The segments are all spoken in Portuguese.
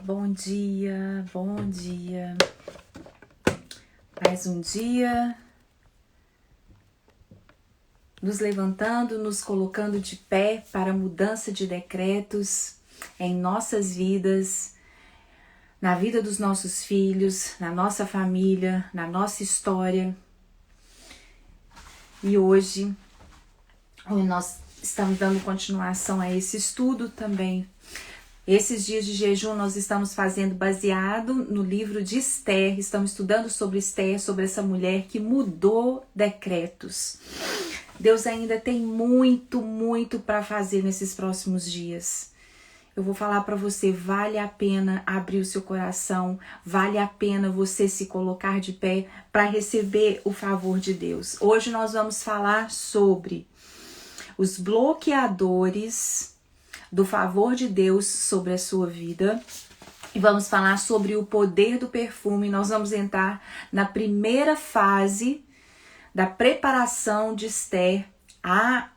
Bom dia, bom dia. Mais um dia, nos levantando, nos colocando de pé para a mudança de decretos em nossas vidas, na vida dos nossos filhos, na nossa família, na nossa história. E hoje nós estamos dando continuação a esse estudo também. Esses dias de jejum nós estamos fazendo baseado no livro de Esther, estamos estudando sobre Esther, sobre essa mulher que mudou decretos. Deus ainda tem muito para fazer nesses próximos dias. Eu vou falar para você, vale a pena abrir o seu coração, vale a pena você se colocar de pé para receber o favor de Deus. Hoje nós vamos falar sobre os bloqueadores do favor de Deus sobre a sua vida. E vamos falar sobre o poder do perfume. Nós vamos entrar na primeira fase da preparação de Esther a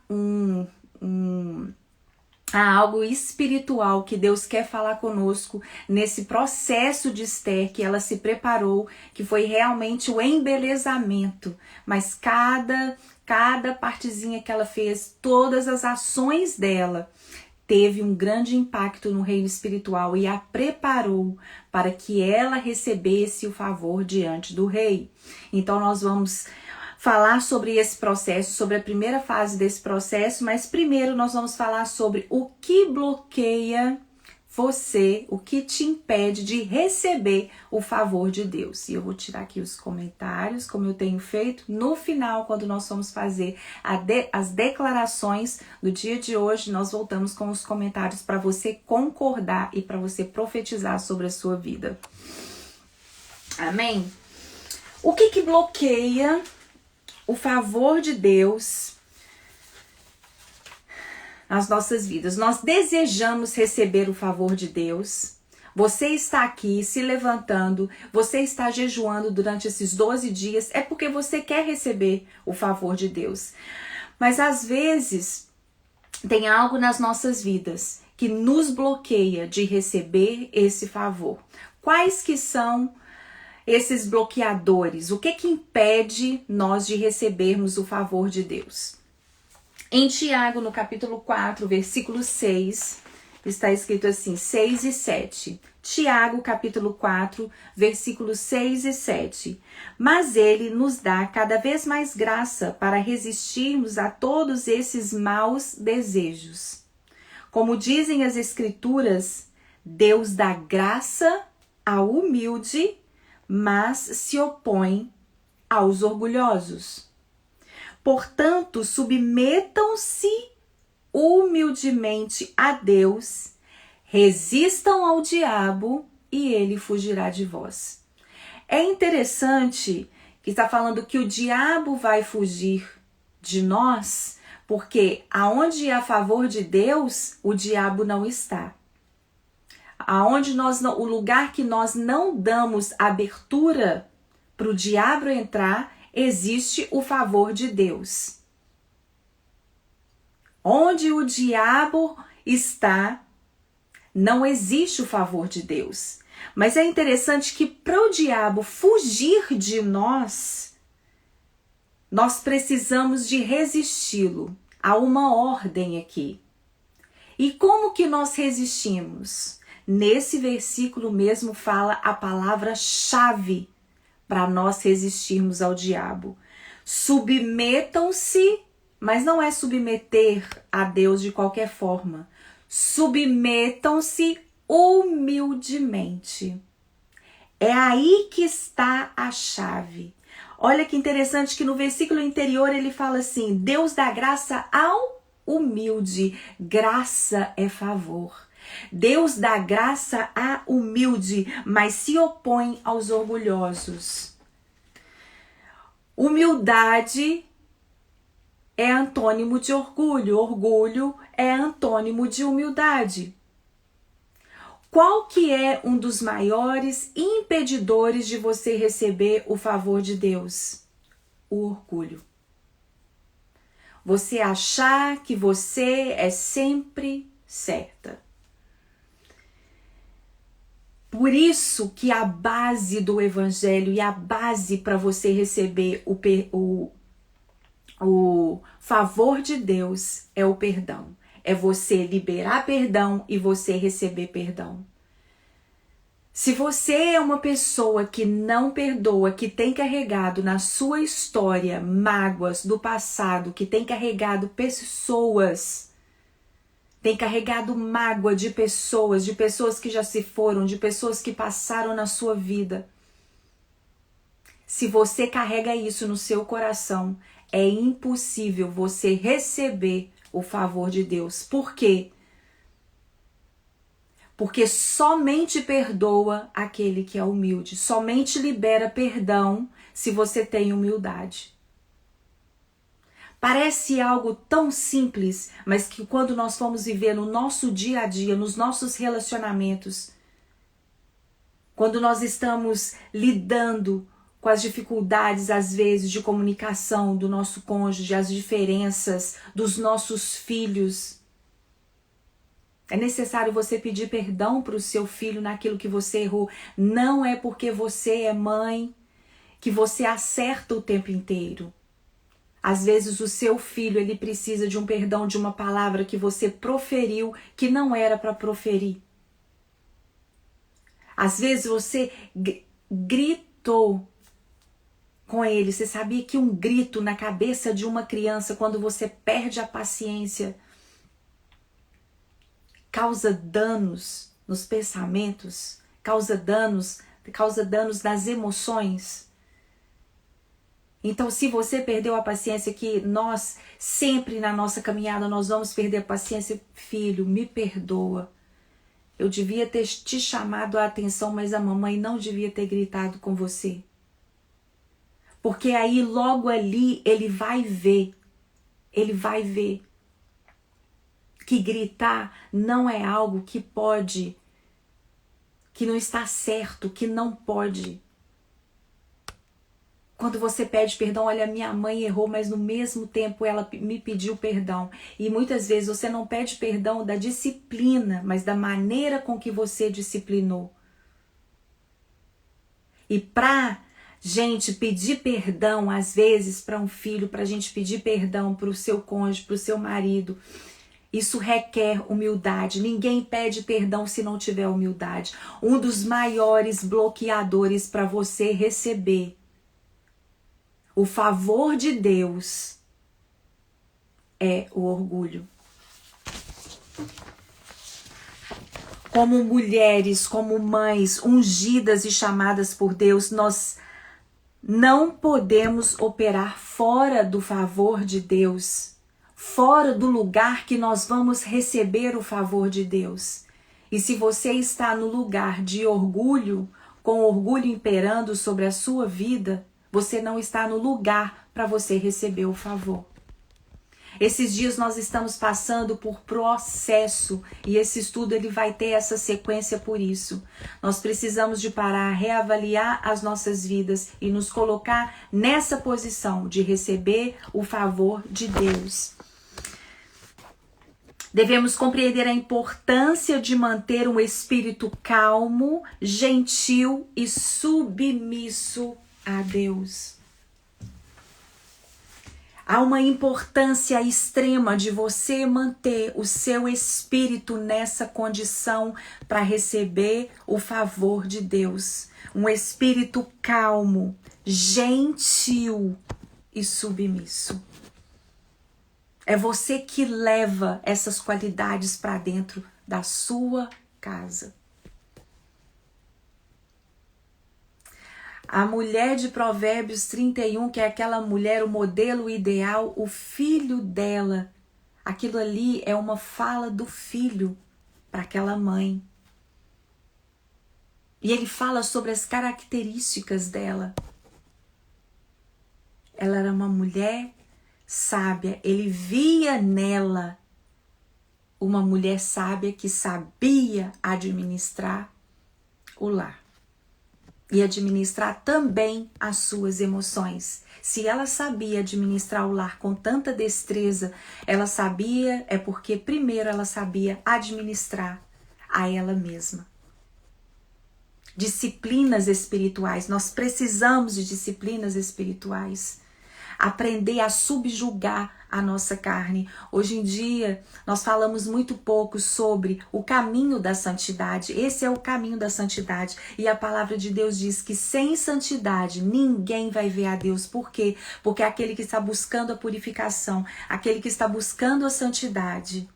algo espiritual que Deus quer falar conosco nesse processo de Esther que ela se preparou, que foi realmente o embelezamento. Mas cada partezinha que ela fez, todas as ações dela, teve um grande impacto no reino espiritual e a preparou para que ela recebesse o favor diante do rei. Então nós vamos falar sobre esse processo, sobre a primeira fase desse processo, mas primeiro nós vamos falar sobre o que bloqueia você, o que te impede de receber o favor de Deus. E eu vou tirar aqui os comentários, como eu tenho feito. No final, quando nós vamos fazer as declarações do dia de hoje, nós voltamos com os comentários para você concordar e para você profetizar sobre a sua vida. Amém? O que bloqueia o favor de Deus nas nossas vidas? Nós desejamos receber o favor de Deus. Você está aqui se levantando, você está jejuando durante esses 12 dias, é porque você quer receber o favor de Deus. Mas às vezes tem algo nas nossas vidas que nos bloqueia de receber esse favor. Quais que são esses bloqueadores? O que impede nós de recebermos o favor de Deus? Em Tiago, no capítulo 4, versículo 6, está escrito assim, 6 e 7. Tiago, capítulo 4, versículos 6 e 7. Mas ele nos dá cada vez mais graça para resistirmos a todos esses maus desejos. Como dizem as Escrituras, Deus dá graça ao humilde, mas se opõe aos orgulhosos. Portanto, submetam-se humildemente a Deus, resistam ao diabo e ele fugirá de vós. É interessante que está falando que o diabo vai fugir de nós, porque aonde é a favor de Deus, o diabo não está. O lugar que nós não damos abertura para o diabo entrar, existe o favor de Deus. Onde o diabo está, não existe o favor de Deus. Mas é interessante que para o diabo fugir de nós, nós precisamos de resisti-lo. Há uma ordem aqui. E como que nós resistimos? Nesse versículo mesmo fala a palavra-chave para nós resistirmos ao diabo. Submetam-se, mas não é submeter a Deus de qualquer forma. Submetam-se humildemente. É aí que está a chave. Olha que interessante que no versículo anterior ele fala assim, Deus dá graça ao humilde. Graça é favor. Deus dá graça a humilde, mas se opõe aos orgulhosos. Humildade é antônimo de orgulho. Orgulho é antônimo de humildade. Qual que é um dos maiores impedidores de você receber o favor de Deus? O orgulho. Você achar que você é sempre certa. Por isso que a base do evangelho e a base para você receber o favor de Deus é o perdão. É você liberar perdão e você receber perdão. Se você é uma pessoa que não perdoa, que tem carregado na sua história mágoas do passado, que tem carregado pessoas, tem carregado mágoa de pessoas que já se foram, de pessoas que passaram na sua vida. Se você carrega isso no seu coração, é impossível você receber o favor de Deus. Por quê? Porque somente perdoa aquele que é humilde. Somente libera perdão se você tem humildade. Parece algo tão simples, mas que quando nós vamos viver no nosso dia a dia, nos nossos relacionamentos, quando nós estamos lidando com as dificuldades, às vezes, de comunicação do nosso cônjuge, as diferenças dos nossos filhos, é necessário você pedir perdão para o seu filho naquilo que você errou. Não é porque você é mãe que você acerta o tempo inteiro. Às vezes o seu filho, ele precisa de um perdão, de uma palavra que você proferiu que não era para proferir. Às vezes você gritou com ele. Você sabia que um grito na cabeça de uma criança, quando você perde a paciência, causa danos nos pensamentos, causa danos nas emoções? Então, se você perdeu a paciência, que nós sempre na nossa caminhada nós vamos perder a paciência, filho, me perdoa. Eu devia ter te chamado a atenção, mas a mamãe não devia ter gritado com você. Porque aí logo ali ele vai ver que gritar não é algo que pode, que não está certo, que não pode. Quando você pede perdão, olha, minha mãe errou, mas no mesmo tempo ela me pediu perdão. E muitas vezes você não pede perdão da disciplina, mas da maneira com que você disciplinou. E gente, pedir perdão, às vezes, para um filho, para a gente pedir perdão para o seu cônjuge, para o seu marido, isso requer humildade. Ninguém pede perdão se não tiver humildade. Um dos maiores bloqueadores para você receber o favor de Deus é o orgulho. Como mulheres, como mães ungidas e chamadas por Deus, nós não podemos operar fora do favor de Deus, fora do lugar que nós vamos receber o favor de Deus. E se você está no lugar de orgulho, com orgulho imperando sobre a sua vida, você não está no lugar para você receber o favor. Esses dias nós estamos passando por processo e esse estudo ele vai ter essa sequência por isso. Nós precisamos de parar, reavaliar as nossas vidas e nos colocar nessa posição de receber o favor de Deus. Devemos compreender a importância de manter um espírito calmo, gentil e submisso a Deus. Há uma importância extrema de você manter o seu espírito nessa condição para receber o favor de Deus. Um espírito calmo, gentil e submisso. É você que leva essas qualidades para dentro da sua casa. A mulher de Provérbios 31, que é aquela mulher, o modelo ideal, o filho dela. Aquilo ali é uma fala do filho para aquela mãe. E ele fala sobre as características dela. Ela era uma mulher sábia. Ele via nela uma mulher sábia que sabia administrar o lar. E administrar também as suas emoções. Se ela sabia administrar o lar com tanta destreza, ela sabia, é porque primeiro ela sabia administrar a ela mesma. disciplinas espirituais. Nós precisamos de disciplinas espirituais. Aprender a subjugar a nossa carne. Hoje em dia, nós falamos muito pouco sobre o caminho da santidade. Esse é o caminho da santidade. E a palavra de Deus diz que sem santidade ninguém vai ver a Deus. Por quê? Porque aquele que está buscando a purificação, aquele que está buscando a santidade,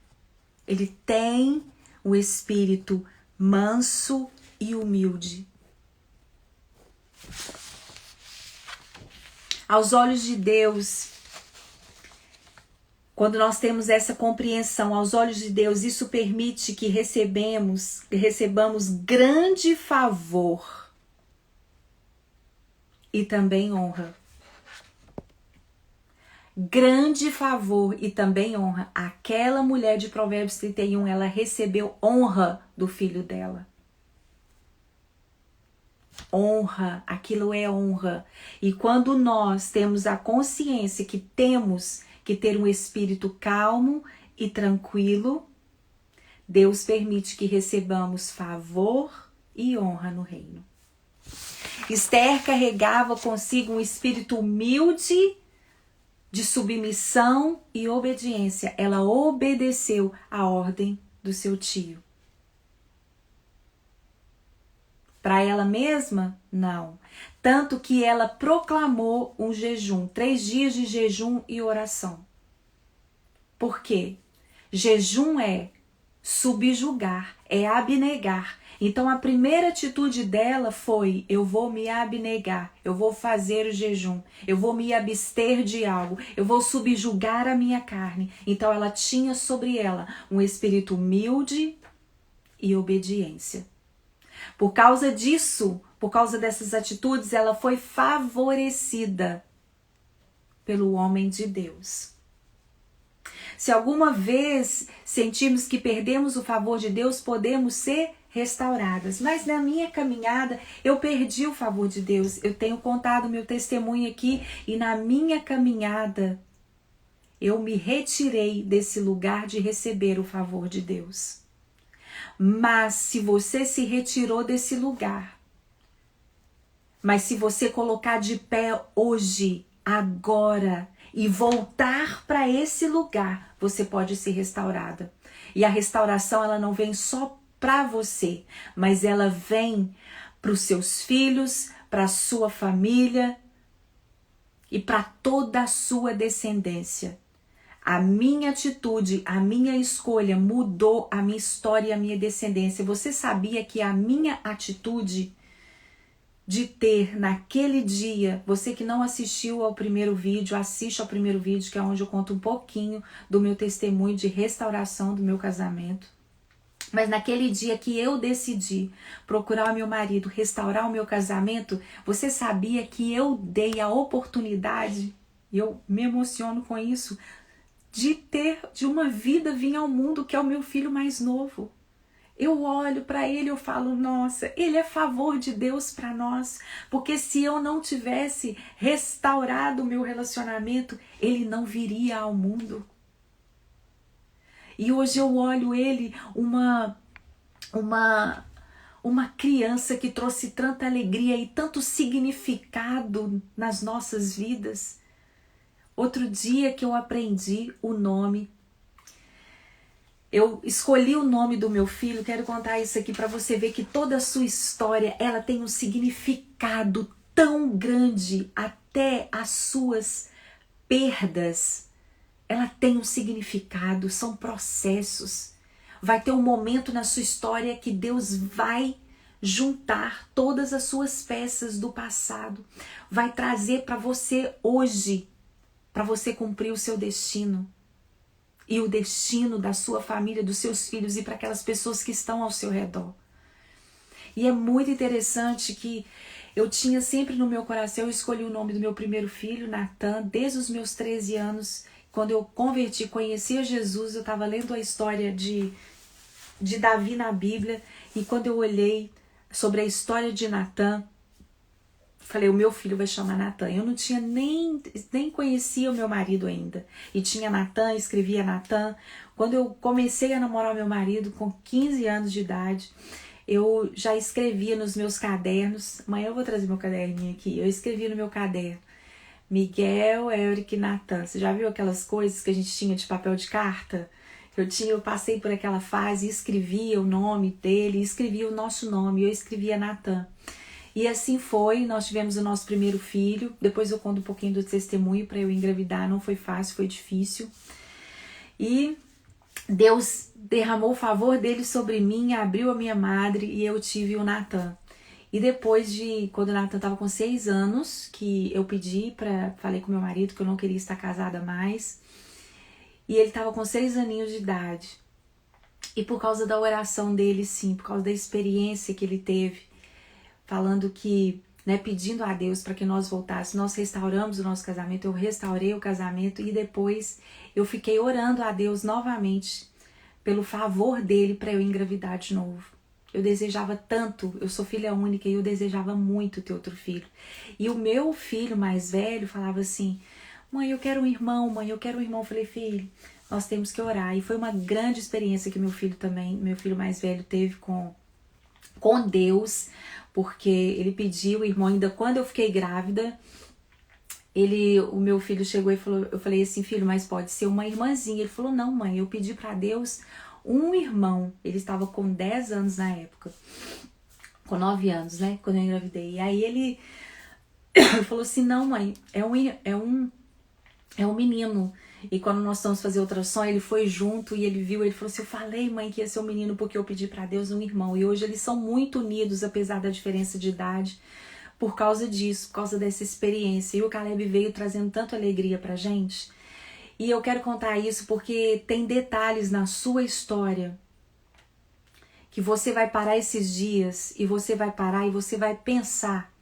ele tem o espírito manso e humilde. Aos olhos de Deus, quando nós temos essa compreensão, aos olhos de Deus, isso permite que recebamos grande favor e também honra. Grande favor e também honra. Aquela mulher de Provérbios 31, ela recebeu honra do filho dela. Honra, aquilo é honra. E quando nós temos a consciência que temos que ter um espírito calmo e tranquilo, Deus permite que recebamos favor e honra no reino. Esther carregava consigo um espírito humilde, de submissão e obediência. Ela obedeceu à ordem do seu tio. Para ela mesma? Não. Tanto que ela proclamou um jejum, 3 dias de jejum e oração. Por quê? Jejum é subjugar, é abnegar. Então a primeira atitude dela foi: eu vou me abnegar, eu vou fazer o jejum, eu vou me abster de algo, eu vou subjugar a minha carne. Então ela tinha sobre ela um espírito humilde e obediência. Por causa disso, por causa dessas atitudes, ela foi favorecida pelo homem de Deus. Se alguma vez sentimos que perdemos o favor de Deus, podemos ser restauradas. Mas na minha caminhada, eu perdi o favor de Deus. Eu tenho contado meu testemunho aqui e na minha caminhada, eu me retirei desse lugar de receber o favor de Deus. Mas se você se retirou desse lugar, mas se você colocar de pé hoje, agora, e voltar para esse lugar, você pode ser restaurada. E a restauração, ela não vem só para você, mas ela vem para os seus filhos, para a sua família e para toda a sua descendência. A minha atitude, a minha escolha mudou a minha história e a minha descendência. Você sabia que a minha atitude de ter naquele dia, você que não assistiu ao primeiro vídeo, assiste ao primeiro vídeo, que é onde eu conto um pouquinho do meu testemunho de restauração do meu casamento. Mas naquele dia que eu decidi procurar o meu marido, restaurar o meu casamento, você sabia que eu dei a oportunidade, e eu me emociono com isso, de uma vida vir ao mundo, que é o meu filho mais novo. Eu olho para ele e eu falo, nossa, ele é favor de Deus para nós, porque se eu não tivesse restaurado o meu relacionamento, ele não viria ao mundo. E hoje eu olho ele, uma criança que trouxe tanta alegria e tanto significado nas nossas vidas. Outro dia que eu aprendi o nome, eu escolhi o nome do meu filho, quero contar isso aqui para você ver que toda a sua história, ela tem um significado tão grande, até as suas perdas, ela tem um significado, são processos. Vai ter um momento na sua história que Deus vai juntar todas as suas peças do passado, vai trazer para você hoje, para você cumprir o seu destino e o destino da sua família, dos seus filhos e para aquelas pessoas que estão ao seu redor. E é muito interessante que eu tinha sempre no meu coração, eu escolhi o nome do meu primeiro filho, Natan, desde os meus 13 anos, quando eu converti, conheci a Jesus, eu estava lendo a história de Davi na Bíblia, e quando eu olhei sobre a história de Natan, falei, o meu filho vai chamar Natan. Eu não tinha nem conhecia o meu marido ainda. E tinha Natan, escrevia Natan. Quando eu comecei a namorar o meu marido com 15 anos de idade, eu já escrevia nos meus cadernos. Amanhã eu vou trazer meu caderninho aqui. Eu escrevia no meu caderno: Miguel, Euric e Natan. Você já viu aquelas coisas que a gente tinha de papel de carta? Eu passei por aquela fase e escrevia o nome dele, escrevia o nosso nome, eu escrevia Natan. E assim foi, nós tivemos o nosso primeiro filho. Depois eu conto um pouquinho do testemunho para eu engravidar. Não foi fácil, foi difícil. E Deus derramou o favor dele sobre mim, abriu a minha madre e eu tive o Natan. E depois quando o Natan estava com 6 anos, que eu falei com meu marido que eu não queria estar casada mais. E ele estava com 6 aninhos de idade. E por causa da oração dele, sim, por causa da experiência que ele teve, falando que, pedindo a Deus para que nós voltássemos, nós restauramos o nosso casamento, eu restaurei o casamento e depois eu fiquei orando a Deus novamente pelo favor dele para eu engravidar de novo. Eu desejava tanto, eu sou filha única e eu desejava muito ter outro filho. E o meu filho mais velho falava assim: mãe, eu quero um irmão, mãe, eu quero um irmão. Eu falei: filho, nós temos que orar. E foi uma grande experiência que meu filho mais velho teve com Deus, porque ele pediu o irmão ainda quando eu fiquei grávida. O meu filho chegou e falou, eu falei assim: filho, mas pode ser uma irmãzinha. Ele falou: não, mãe, eu pedi para Deus um irmão. Ele estava com 10 anos na época, com 9 anos, quando eu engravidei. E aí ele falou assim: não, mãe, é um menino. E quando nós estamos fazer ultrassom, ele foi junto e ele viu, ele falou assim: eu falei, mãe, que ia ser um menino porque eu pedi para Deus um irmão. E hoje eles são muito unidos, apesar da diferença de idade, por causa disso, por causa dessa experiência. E o Caleb veio trazendo tanta alegria pra gente. E eu quero contar isso porque tem detalhes na sua história que você vai parar esses dias e você vai parar e você vai pensar.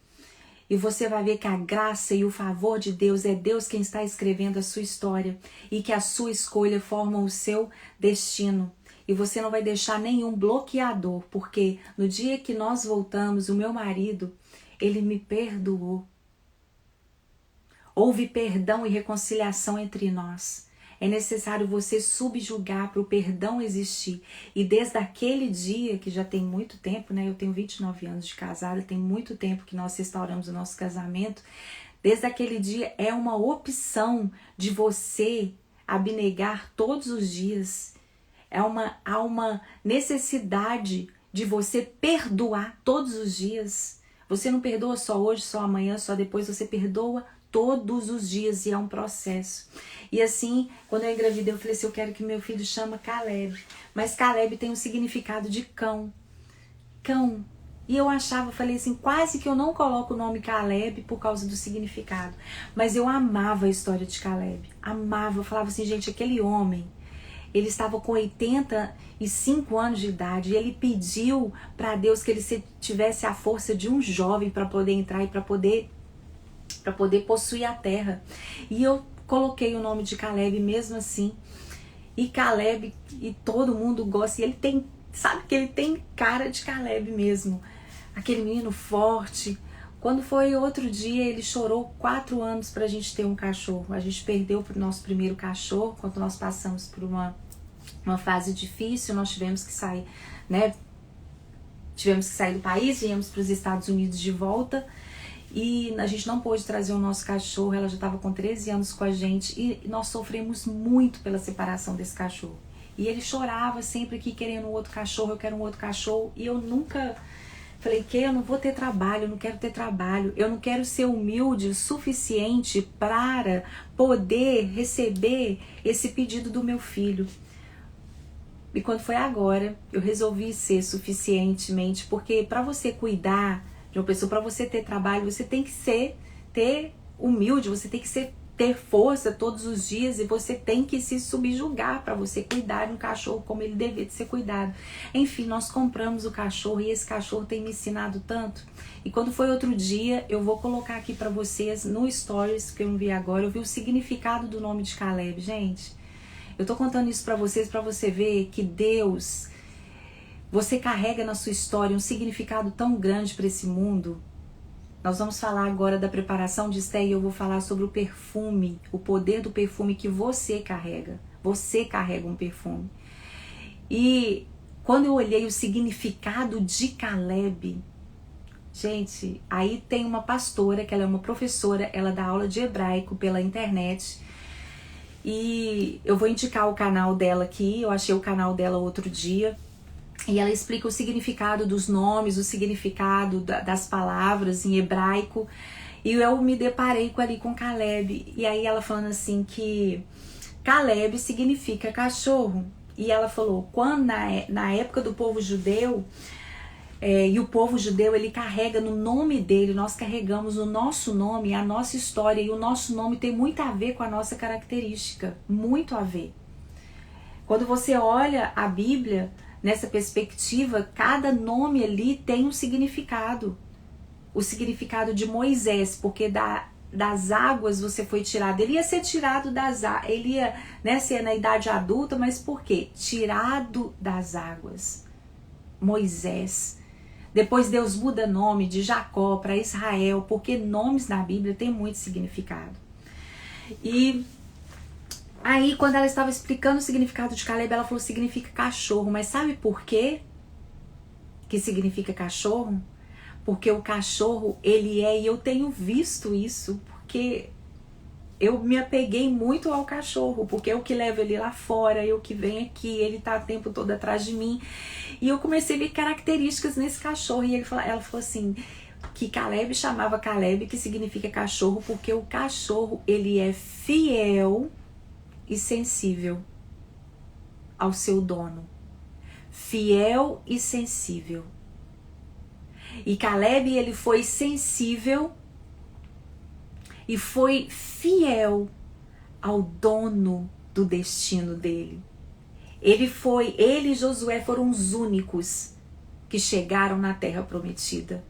E você vai ver que a graça e o favor de Deus é Deus quem está escrevendo a sua história e que a sua escolha forma o seu destino. E você não vai deixar nenhum bloqueador, porque no dia que nós voltamos, o meu marido, ele me perdoou. Houve perdão e reconciliação entre nós. É necessário você subjugar para o perdão existir. E desde aquele dia, que já tem muito tempo, eu tenho 29 anos de casada, tem muito tempo que nós restauramos o nosso casamento. Desde aquele dia é uma opção de você abnegar todos os dias. Há uma necessidade de você perdoar todos os dias. Você não perdoa só hoje, só amanhã, só depois, você perdoa todos os dias e é um processo. E assim, quando eu engravidei, eu falei assim: eu quero que meu filho chama Caleb. Mas Caleb tem um significado de cão. Cão. E eu falei assim, quase que eu não coloco o nome Caleb por causa do significado. Mas eu amava a história de Caleb. Amava. Eu falava assim: gente, aquele homem, ele estava com 85 anos de idade e ele pediu para Deus que ele tivesse a força de um jovem para poder entrar e para poder possuir a terra. E eu coloquei o nome de Caleb mesmo assim. E Caleb, e todo mundo gosta. E ele tem, sabe que ele tem cara de Caleb mesmo. Aquele menino forte. Quando foi outro dia, ele chorou 4 anos pra gente ter um cachorro. A gente perdeu pro nosso primeiro cachorro, quando nós passamos por uma fase difícil. Nós tivemos que sair, Tivemos que sair do país, viemos para os Estados Unidos de volta. E a gente não pôde trazer o nosso cachorro, ela já estava com 13 anos com a gente. E nós sofremos muito pela separação desse cachorro. E ele chorava sempre aqui querendo um outro cachorro, eu quero um outro cachorro. E eu nunca falei: que eu não vou ter trabalho, eu não quero ter trabalho. Eu não quero ser humilde o suficiente para poder receber esse pedido do meu filho. E quando foi agora, eu resolvi ser suficientemente, porque para você cuidar de uma pessoa, para você ter trabalho, você tem que ter humilde, você tem que ter força todos os dias e você tem que se subjugar para você cuidar de um cachorro como ele devia ser cuidado. Enfim, nós compramos o cachorro e esse cachorro tem me ensinado tanto. E quando foi outro dia, eu vou colocar aqui para vocês no Stories, que eu não vi agora, eu vi o significado do nome de Caleb, gente. Eu tô contando isso para vocês, para você ver que Deus, você carrega na sua história um significado tão grande para esse mundo. Nós vamos falar agora da preparação de Esté e eu vou falar sobre o perfume, o poder do perfume que você carrega. Você carrega um perfume. E Quando eu olhei o significado de Caleb, gente, aí tem uma pastora, que ela é uma professora, ela dá aula de hebraico pela internet. E eu vou indicar o canal dela aqui, eu achei o canal dela outro dia. E ela explica o significado dos nomes, o significado das palavras em hebraico. E eu me deparei ali com Caleb. E aí ela falando assim que Caleb significa cachorro. E ela falou, quando na época do povo judeu, e o povo judeu, ele carrega no nome dele, nós carregamos o nosso nome, a nossa história, e o nosso nome tem muito a ver com a nossa característica, muito a ver. Quando você olha a Bíblia, nessa perspectiva, cada nome ali tem um significado. O significado de Moisés, porque das águas você foi tirado. Ele ia ser tirado das águas, ele ia, né, ser na idade adulta, mas por quê? Tirado das águas. Moisés. Depois Deus muda nome de Jacó para Israel, porque nomes na Bíblia têm muito significado. E aí, quando ela estava explicando o significado de Caleb, ela falou que significa cachorro. Mas sabe por quê que significa cachorro? Porque o cachorro, ele é, e eu tenho visto isso, porque eu me apeguei muito ao cachorro, porque eu que levo ele lá fora, eu que venho aqui, ele tá o tempo todo atrás de mim. E eu comecei a ver características nesse cachorro. E ela falou assim, que Caleb chamava Caleb, que significa cachorro, porque o cachorro, ele é fiel e sensível ao seu dono. Fiel e sensível. E Caleb, ele foi sensível e foi fiel ao dono do destino dele. Ele e Josué foram os únicos que chegaram na terra prometida.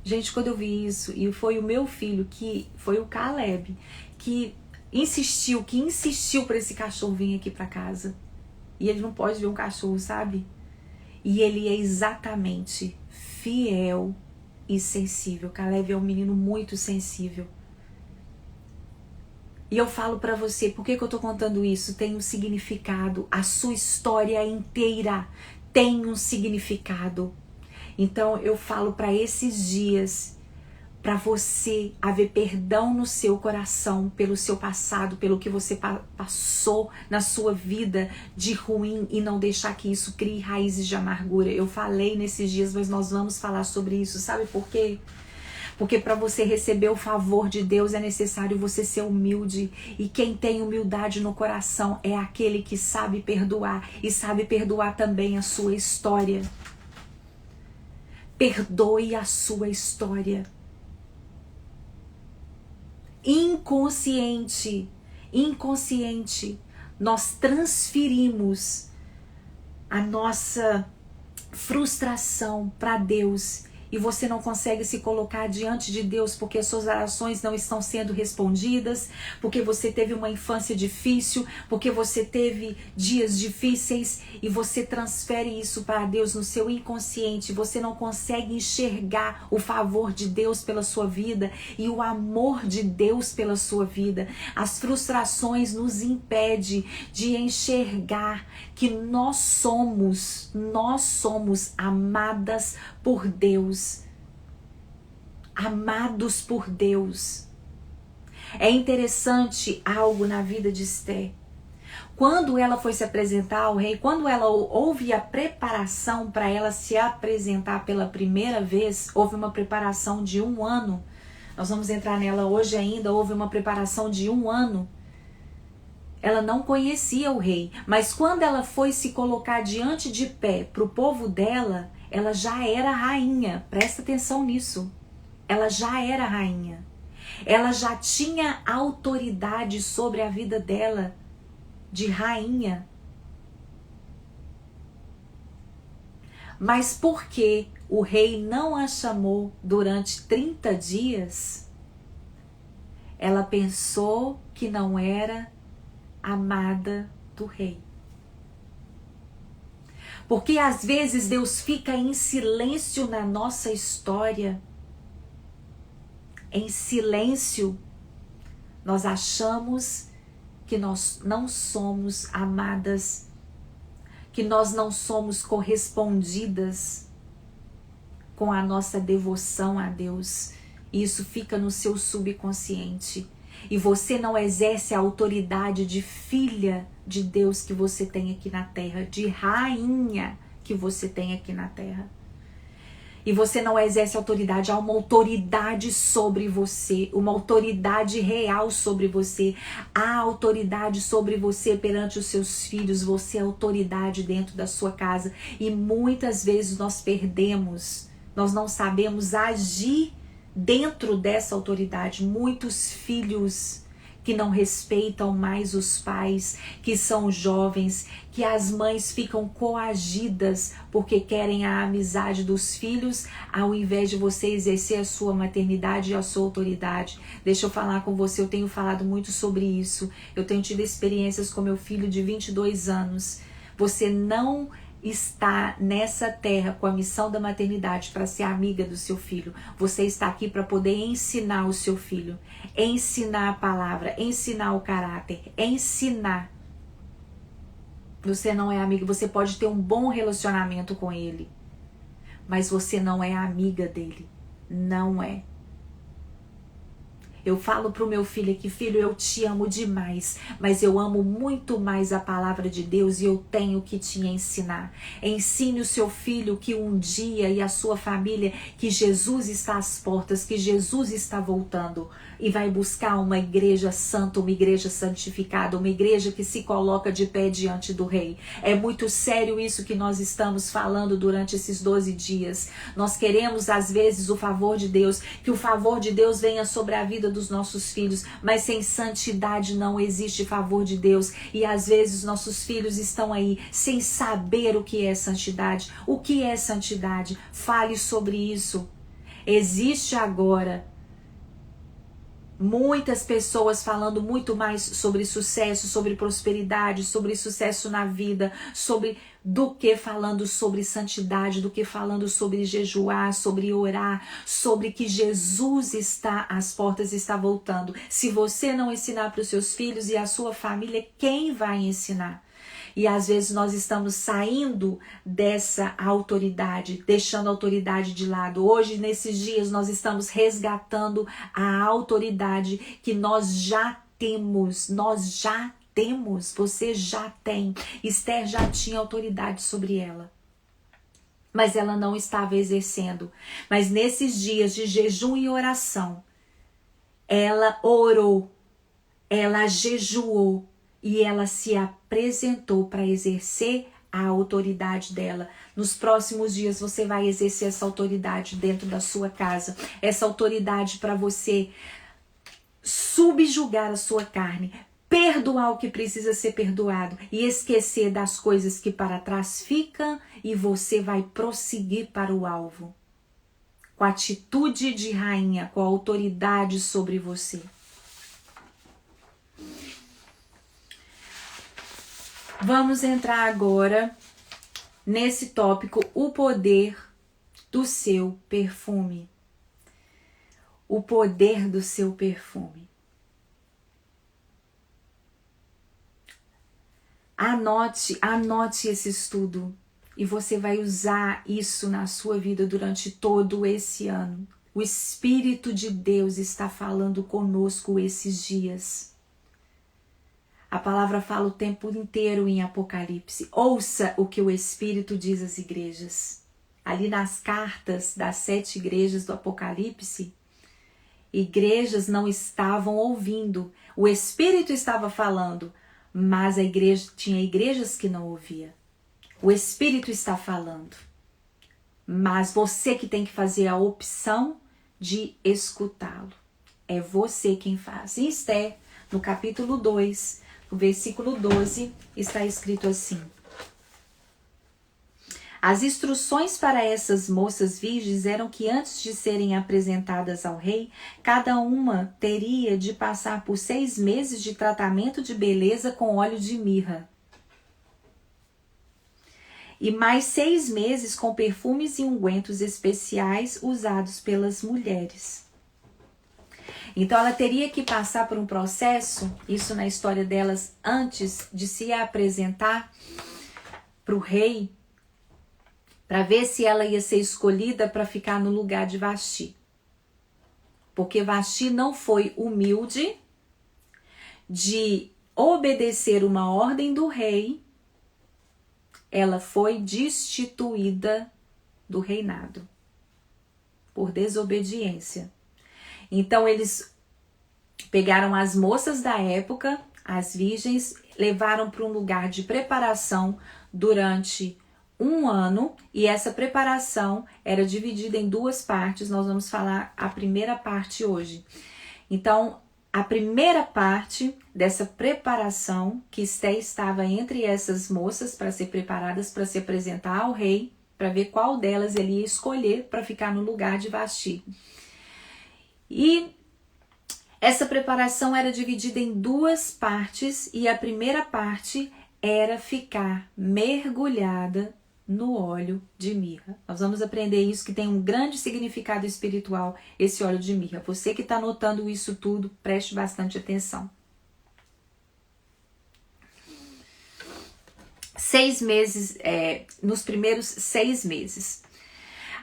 Gente, quando eu vi isso, e foi o meu filho, que foi o Caleb, que insistiu para esse cachorro vir aqui para casa. E ele não pode ver um cachorro, sabe? E ele é exatamente fiel e sensível. Caleb é um menino muito sensível. E eu falo pra você, por que eu tô contando isso? Tem um significado. A sua história inteira tem um significado. Então eu falo pra esses dias, pra você haver perdão no seu coração pelo seu passado, pelo que você passou na sua vida de ruim, e não deixar que isso crie raízes de amargura. Eu falei nesses dias, mas nós vamos falar sobre isso. Sabe por quê? Porque para você receber o favor de Deus é necessário você ser humilde. E quem tem humildade no coração é aquele que sabe perdoar. E sabe perdoar também a sua história. Perdoe a sua história. Inconsciente, nós transferimos a nossa frustração para Deus. E você não consegue se colocar diante de Deus porque as suas orações não estão sendo respondidas, porque você teve uma infância difícil, porque você teve dias difíceis, e você transfere isso para Deus no seu inconsciente. Você não consegue enxergar o favor de Deus pela sua vida e o amor de Deus pela sua vida. As frustrações nos impedem de enxergar que nós somos amadas por Deus. Amados por Deus. É interessante algo na vida de Esther. Quando ela foi se apresentar ao rei, quando ela houve a preparação para ela se apresentar pela primeira vez, houve uma preparação de 1 ano. Nós vamos entrar nela hoje ainda. Houve uma preparação de 1 ano. Ela não conhecia o rei, mas quando ela foi se colocar diante de pé para o povo dela, ela já era rainha. Presta atenção nisso. Ela já era rainha. Ela já tinha autoridade sobre a vida dela de rainha. Mas por que o rei não a chamou durante 30 dias? Ela pensou que não era amada do rei. Porque às vezes Deus fica em silêncio na nossa história. Em silêncio, nós achamos que nós não somos amadas, que nós não somos correspondidas com a nossa devoção a Deus. E isso fica no seu subconsciente. E você não exerce a autoridade de filha de Deus que você tem aqui na terra, de rainha que você tem aqui na terra. E você não exerce autoridade, há uma autoridade sobre você, uma autoridade real sobre você. Há autoridade sobre você perante os seus filhos, você é autoridade dentro da sua casa. E muitas vezes nós perdemos, nós não sabemos agir dentro dessa autoridade. Muitos filhos que não respeitam mais os pais, que são jovens, que as mães ficam coagidas porque querem a amizade dos filhos, ao invés de você exercer a sua maternidade e a sua autoridade. Deixa eu falar com você, eu tenho falado muito sobre isso. Eu tenho tido experiências com meu filho de 22 anos. Você não está nessa terra com a missão da maternidade para ser amiga do seu filho. Você está aqui para poder ensinar o seu filho, ensinar a palavra, ensinar o caráter, ensinar. Você não é amiga, você pode ter um bom relacionamento com ele, mas você não é amiga dele. Não é. Eu falo pro meu filho aqui, filho, eu te amo demais, mas eu amo muito mais a palavra de Deus e eu tenho que te ensinar. Ensine o seu filho que um dia e a sua família, que Jesus está às portas, que Jesus está voltando e vai buscar uma igreja santa, uma igreja santificada, uma igreja que se coloca de pé diante do Rei. É muito sério isso que nós estamos falando durante esses 12 dias. Nós queremos às vezes o favor de Deus, que o favor de Deus venha sobre a vida dos nossos filhos, mas sem santidade não existe favor de Deus. E às vezes nossos filhos estão aí sem saber o que é santidade. O que é santidade? Fale sobre isso. Existe agora muitas pessoas falando muito mais sobre sucesso, sobre prosperidade, sobre sucesso na vida, do que falando sobre santidade, do que falando sobre jejuar, sobre orar, sobre que Jesus está às portas e está voltando. Se você não ensinar para os seus filhos e a sua família, quem vai ensinar? E às vezes nós estamos saindo dessa autoridade, deixando a autoridade de lado. Hoje, nesses dias, nós estamos resgatando a autoridade que nós já temos. Você já tem. Esther já tinha autoridade sobre ela, mas ela não estava exercendo. Mas nesses dias de jejum e oração, ela orou, ela jejuou, e ela se apresentou para exercer a autoridade dela. Nos próximos dias você vai exercer essa autoridade dentro da sua casa. Essa autoridade para você subjugar a sua carne, perdoar o que precisa ser perdoado e esquecer das coisas que para trás ficam, e você vai prosseguir para o alvo. Com a atitude de rainha, com a autoridade sobre você. Vamos entrar agora nesse tópico, o poder do seu perfume. O poder do seu perfume. Anote esse estudo e você vai usar isso na sua vida durante todo esse ano. O Espírito de Deus está falando conosco esses dias. A palavra fala o tempo inteiro em Apocalipse. Ouça o que o Espírito diz às igrejas. Ali nas cartas das 7 igrejas do Apocalipse, igrejas não estavam ouvindo. O Espírito estava falando, mas tinha igrejas que não ouviam. O Espírito está falando, mas você que tem que fazer a opção de escutá-lo. É você quem faz. Em Esther, no capítulo 2, no versículo 12, está escrito assim: as instruções para essas moças virgens eram que antes de serem apresentadas ao rei, cada uma teria de passar por 6 meses de tratamento de beleza com óleo de mirra. E mais 6 meses com perfumes e ungüentos especiais usados pelas mulheres. Então ela teria que passar por um processo, isso na história delas, antes de se apresentar para o rei para ver se ela ia ser escolhida para ficar no lugar de Vasti. Porque Vasti não foi humilde de obedecer uma ordem do rei, ela foi destituída do reinado por desobediência. Então eles pegaram as moças da época, as virgens, levaram para um lugar de preparação durante 1 ano, e essa preparação era dividida em 2 partes. Nós vamos falar a primeira parte hoje. Então, a primeira parte dessa preparação, que Esté estava entre essas moças para ser preparadas para se apresentar ao rei, para ver qual delas ele ia escolher para ficar no lugar de Vasti. E essa preparação era dividida em 2 partes, e a primeira parte era ficar mergulhada no óleo de mirra. Nós vamos aprender isso, que tem um grande significado espiritual, esse óleo de mirra. Você que está anotando isso tudo, preste bastante atenção. 6 meses, nos primeiros 6 meses.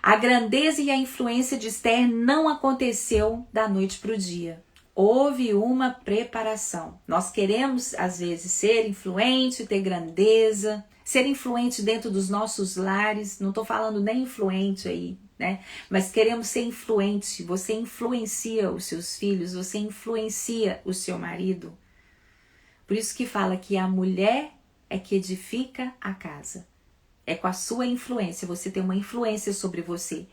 A grandeza e a influência de Esther não aconteceu da noite para o dia. Houve uma preparação. Nós queremos, às vezes, ser influente, ter grandeza, ser influente dentro dos nossos lares. Não estou falando nem influente aí, né? Mas queremos ser influente. Você influencia os seus filhos, você influencia o seu marido. Por isso que fala que a mulher é que edifica a casa. É com a sua influência, você tem uma influência sobre você.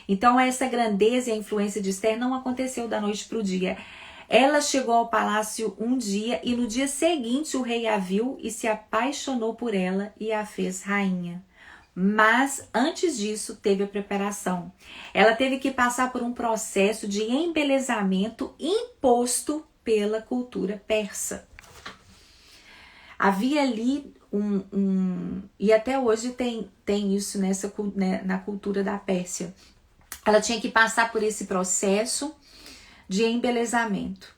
Então essa grandeza e a influência de Esther não aconteceu da noite para o dia. Ela chegou ao palácio um dia, e no dia seguinte o rei a viu e se apaixonou por ela e a fez rainha. Mas antes disso teve a preparação. Ela teve que passar por um processo de embelezamento imposto pela cultura persa. Havia ali e até hoje tem isso na cultura da Pérsia. Ela tinha que passar por esse processo de embelezamento.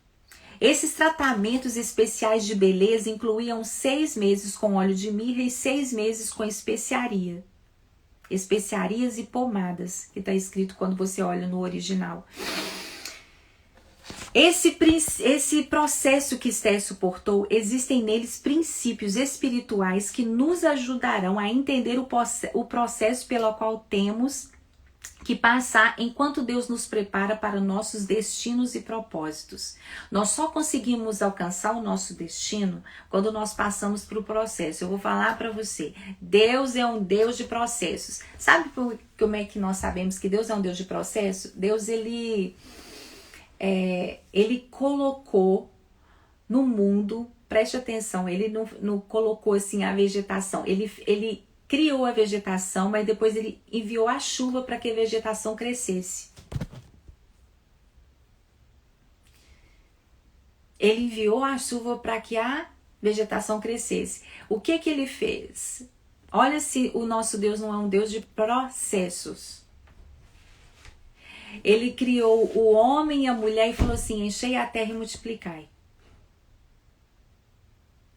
Esses tratamentos especiais de beleza incluíam 6 meses com óleo de mirra e 6 meses com especiarias e pomadas, que está escrito quando você olha no original. Esse processo que Esther suportou, existem neles princípios espirituais que nos ajudarão a entender o processo pelo qual temos que passar enquanto Deus nos prepara para nossos destinos e propósitos. Nós só conseguimos alcançar o nosso destino quando nós passamos por um processo. Eu vou falar para você, Deus é um Deus de processos. Sabe como é que nós sabemos que Deus é um Deus de processo? Deus, ele colocou no mundo, preste atenção, ele não colocou assim a vegetação, ele criou a vegetação, mas depois ele enviou a chuva para que a vegetação crescesse. Ele enviou a chuva para que a vegetação crescesse. O que ele fez? Olha se o nosso Deus não é um Deus de processos. Ele criou o homem e a mulher e falou assim: enchei a terra e multiplicai.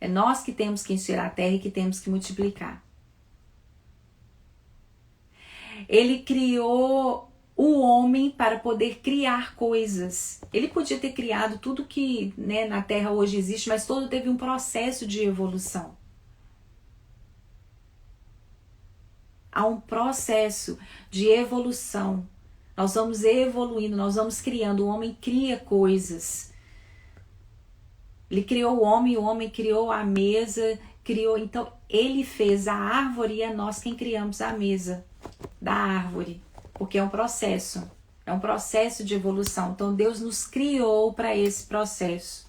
É nós que temos que encher a terra e que temos que multiplicar. Ele criou o homem para poder criar coisas. Ele podia ter criado tudo que, né, na Terra hoje existe, mas todo teve um processo de evolução. Há um processo de evolução. Nós vamos evoluindo, nós vamos criando. O homem cria coisas. Ele criou o homem criou a mesa, criou. Então, ele fez a árvore e é nós quem criamos a mesa da árvore, porque é um processo de evolução. Então Deus nos criou para esse processo.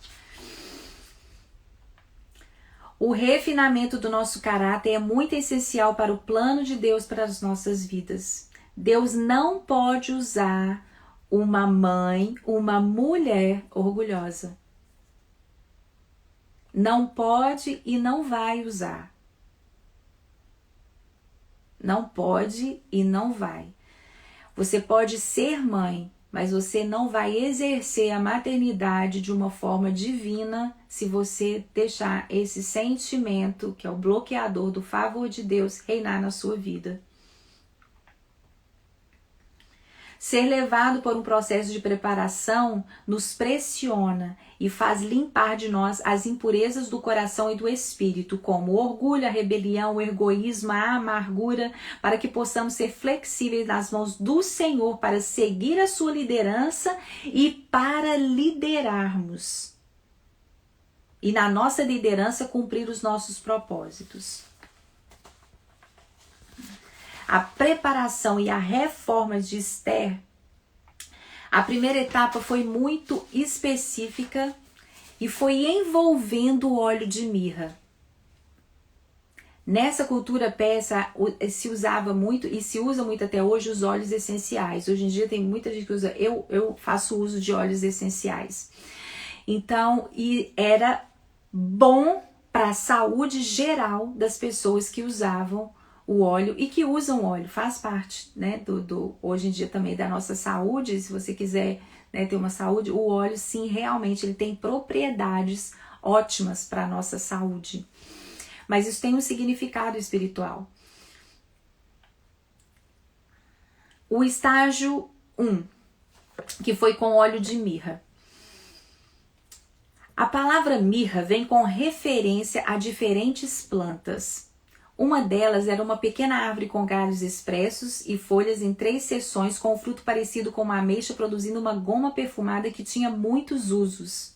O refinamento do nosso caráter é muito essencial para o plano de Deus para as nossas vidas. Deus não pode usar uma mãe, uma mulher orgulhosa. Não pode e não vai usar. Não pode e não vai. Você pode ser mãe, mas você não vai exercer a maternidade de uma forma divina se você deixar esse sentimento, que é o bloqueador do favor de Deus, reinar na sua vida. Ser levado por um processo de preparação nos pressiona e faz limpar de nós as impurezas do coração e do espírito, como o orgulho, a rebelião, o egoísmo, a amargura, para que possamos ser flexíveis nas mãos do Senhor para seguir a sua liderança e para liderarmos. E na nossa liderança cumprir os nossos propósitos. A preparação e a reforma de Esther, a primeira etapa foi muito específica e foi envolvendo o óleo de mirra. Nessa cultura persa se usava muito e se usa muito até hoje os óleos essenciais. Hoje em dia tem muita gente que usa, eu faço uso de óleos essenciais. Então, e era bom para a saúde geral das pessoas que usavam o óleo e que usam óleo, faz parte, né, hoje em dia também da nossa saúde. Se você quiser, né, ter uma saúde, o óleo sim, realmente ele tem propriedades ótimas para a nossa saúde, mas isso tem um significado espiritual. O estágio 1, que foi com óleo de mirra. A palavra mirra vem com referência a diferentes plantas. Uma delas era uma pequena árvore com galhos expressos e folhas em 3 seções, com um fruto parecido com uma ameixa, produzindo uma goma perfumada que tinha muitos usos.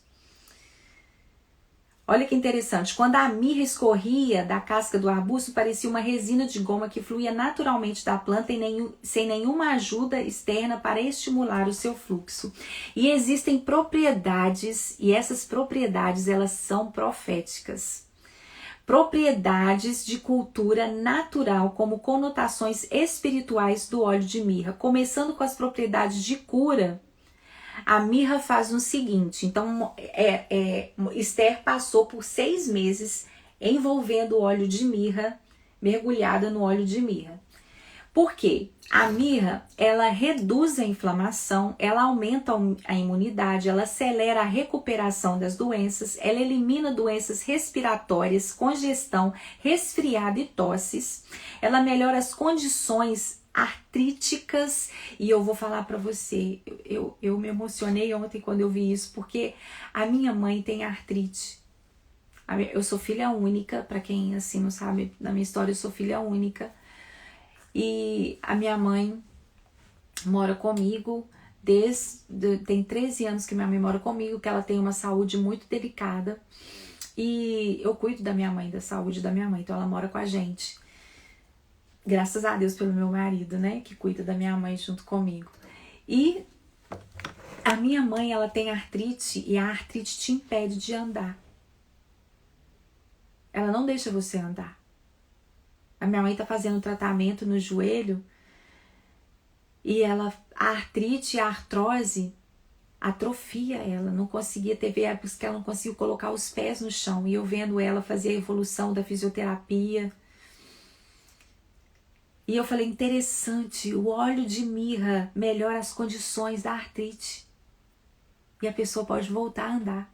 Olha que interessante, quando a mirra escorria da casca do arbusto, parecia uma resina de goma que fluía naturalmente da planta sem nenhuma ajuda externa para estimular o seu fluxo. E existem propriedades, e essas propriedades elas são proféticas. Propriedades de cultura natural como conotações espirituais do óleo de mirra. Começando com as propriedades de cura, a mirra faz o seguinte. Então, Esther passou por 6 meses envolvendo o óleo de mirra, mergulhada no óleo de mirra. Por quê? A mirra, ela reduz a inflamação, ela aumenta a imunidade, ela acelera a recuperação das doenças, ela elimina doenças respiratórias, congestão, resfriado e tosses, ela melhora as condições artríticas. E eu vou falar para você, eu me emocionei ontem quando eu vi isso, porque a minha mãe tem artrite. Eu sou filha única, para quem assim não sabe, na minha história eu sou filha única. E a minha mãe mora comigo tem 13 anos que minha mãe mora comigo, que ela tem uma saúde muito delicada. E eu cuido da minha mãe, da saúde da minha mãe, então ela mora com a gente. Graças a Deus pelo meu marido, né, que cuida da minha mãe junto comigo. E a minha mãe, ela tem artrite e a artrite te impede de andar. Ela não deixa você andar. A minha mãe tá fazendo tratamento no joelho e a artrite e a artrose atrofia ela. Não conseguia ter épocas que ela não conseguiu colocar os pés no chão. E eu vendo ela fazer a evolução da fisioterapia. E eu falei, interessante, o óleo de mirra melhora as condições da artrite. E a pessoa pode voltar a andar.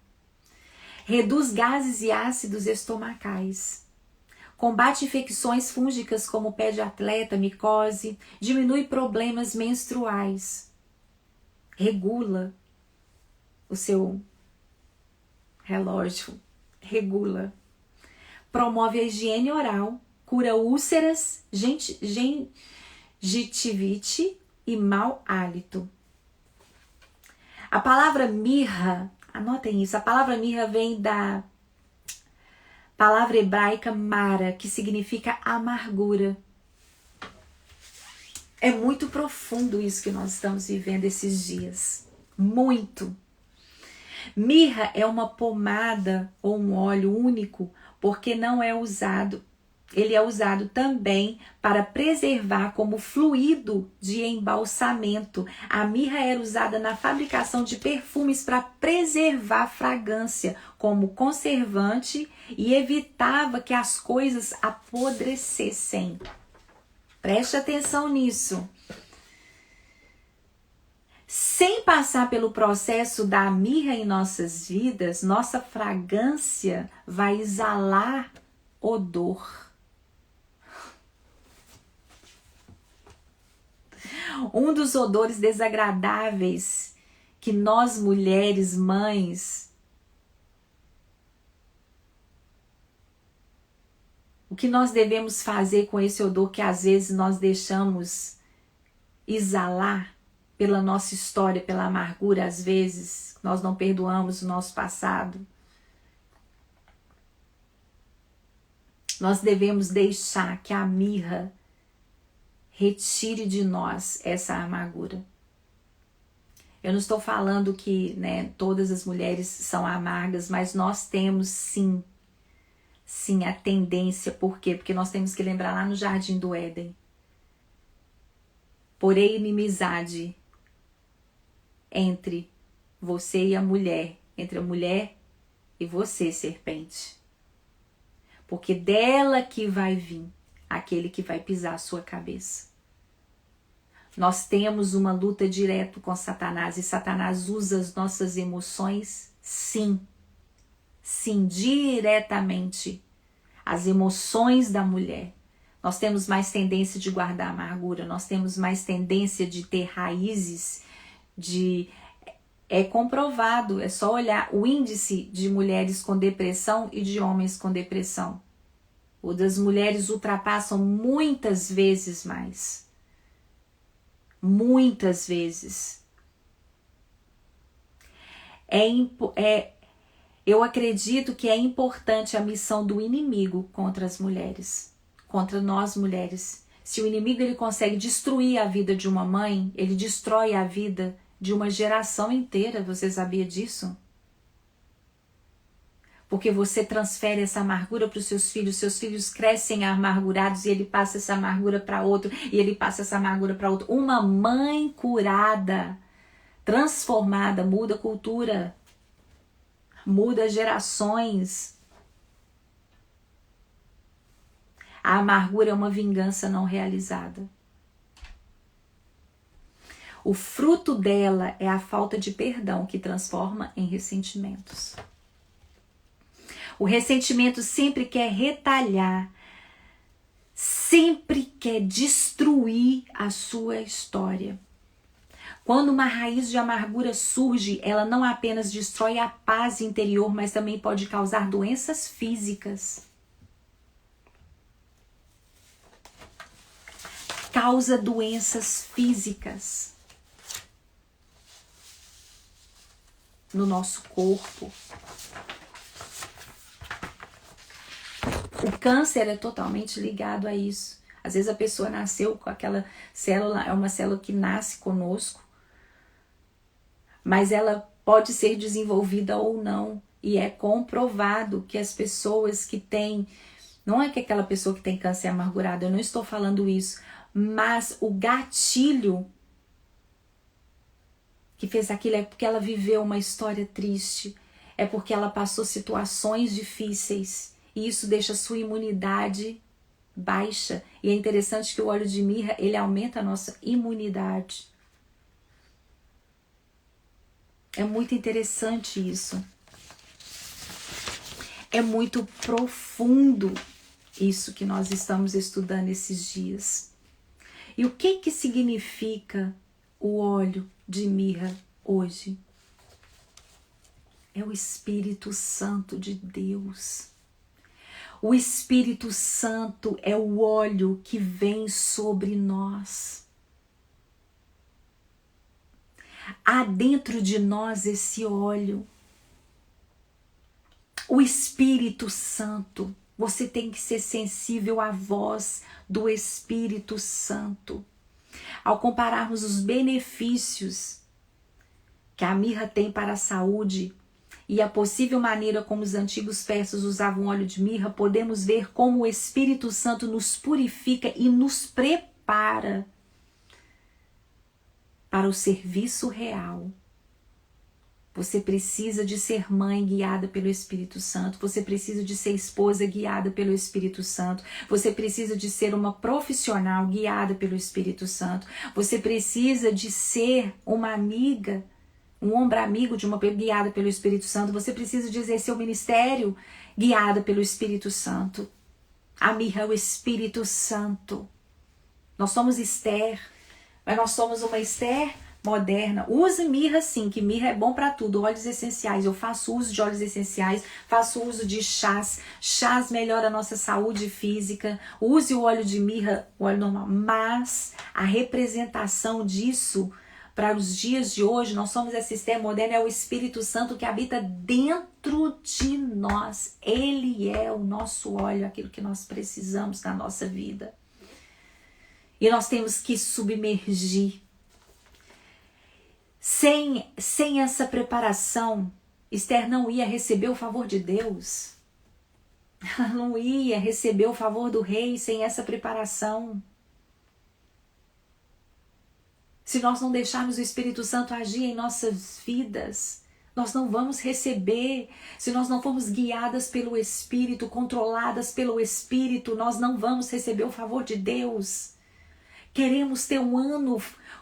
Reduz gases e ácidos estomacais. Combate infecções fúngicas como pé de atleta, micose, diminui problemas menstruais, regula o seu relógio, regula, promove a higiene oral, cura úlceras, gengitivite e mau hálito. A palavra mirra, anotem isso, a palavra mirra vem da palavra hebraica mara, que significa amargura. É muito profundo isso que nós estamos vivendo esses dias. Muito. Mirra é uma pomada ou um óleo único, porque não é usado. Ele é usado também para preservar como fluido de embalsamento. A mirra era usada na fabricação de perfumes para preservar fragrância como conservante e evitava que as coisas apodrecessem. Preste atenção nisso. sem passar pelo processo da mirra em nossas vidas, nossa fragrância vai exalar odor. Um dos odores desagradáveis que nós mulheres, mães, o que nós devemos fazer com esse odor que às vezes nós deixamos exalar pela nossa história, pela amargura, às vezes nós não perdoamos o nosso passado. Nós devemos deixar que a mirra retire de nós essa amargura. Eu não estou falando que, todas as mulheres são amargas, mas nós temos sim a tendência. Por quê? Porque nós temos que lembrar lá no Jardim do Éden. Porém, inimizade entre você e a mulher, entre a mulher e você, serpente. Porque dela que vai vir aquele que vai pisar a sua cabeça. Nós temos uma luta direta com Satanás, e Satanás usa as nossas emoções, sim, diretamente. As emoções da mulher. Nós temos mais tendência de guardar amargura, nós temos mais tendência de ter raízes É comprovado, é só olhar o índice de mulheres com depressão e de homens com depressão. O das mulheres ultrapassam muitas vezes mais. Muitas vezes. Eu acredito que é importante a missão do inimigo contra as mulheres, contra nós mulheres. Se o inimigo ele consegue destruir a vida de uma mãe, ele destrói a vida de uma geração inteira. Você sabia disso? Porque você transfere essa amargura para os seus filhos crescem amargurados e ele passa essa amargura para outro, e ele passa essa amargura para outro. Uma mãe curada, transformada, muda a cultura, muda gerações. A amargura é uma vingança não realizada. O fruto dela é a falta de perdão que transforma em ressentimentos. O ressentimento sempre quer retalhar, sempre quer destruir a sua história. Quando uma raiz de amargura surge, ela não apenas destrói a paz interior, mas também pode causar doenças físicas. Causa doenças físicas no nosso corpo. O câncer é totalmente ligado a isso. Às vezes a pessoa nasceu com aquela célula, é uma célula que nasce conosco, mas ela pode ser desenvolvida ou não. E é comprovado que as pessoas que têm, não é que aquela pessoa que tem câncer é amargurada, eu não estou falando isso, mas o gatilho que fez aquilo é porque ela viveu uma história triste, é porque ela passou situações difíceis. E isso deixa a sua imunidade baixa. E é interessante que o óleo de mirra, ele aumenta a nossa imunidade. É muito interessante isso. É muito profundo isso que nós estamos estudando esses dias. E o que significa o óleo de mirra hoje? É o Espírito Santo de Deus. O Espírito Santo é o óleo que vem sobre nós. Há dentro de nós esse óleo. O Espírito Santo. Você tem que ser sensível à voz do Espírito Santo. Ao compararmos os benefícios que a mirra tem para a saúde e a possível maneira como os antigos persas usavam óleo de mirra, podemos ver como o Espírito Santo nos purifica e nos prepara para o serviço real. Você precisa de ser mãe guiada pelo Espírito Santo. Você precisa de ser esposa guiada pelo Espírito Santo. Você precisa de ser uma profissional guiada pelo Espírito Santo. Você precisa de ser uma amiga, um ombro amigo de uma guiada pelo Espírito Santo. Você precisa de exercer o ministério guiada pelo Espírito Santo. A Mirra é o Espírito Santo. Nós somos Esther, mas nós somos uma Esther moderna. Use mirra sim, que mirra é bom para tudo. Óleos essenciais, eu faço uso de óleos essenciais, faço uso de chás. Chás melhoram a nossa saúde física. Use o óleo de mirra, o óleo normal. Mas a representação disso para os dias de hoje, nós somos essa Esther moderna, é o Espírito Santo que habita dentro de nós. Ele é o nosso óleo, aquilo que nós precisamos na nossa vida. E nós temos que submergir. Sem essa preparação, Esther não ia receber o favor de Deus. Ela não ia receber o favor do rei sem essa preparação. Se nós não deixarmos o Espírito Santo agir em nossas vidas, nós não vamos receber. Se nós não formos guiadas pelo Espírito, controladas pelo Espírito, nós não vamos receber o favor de Deus. Queremos ter um ano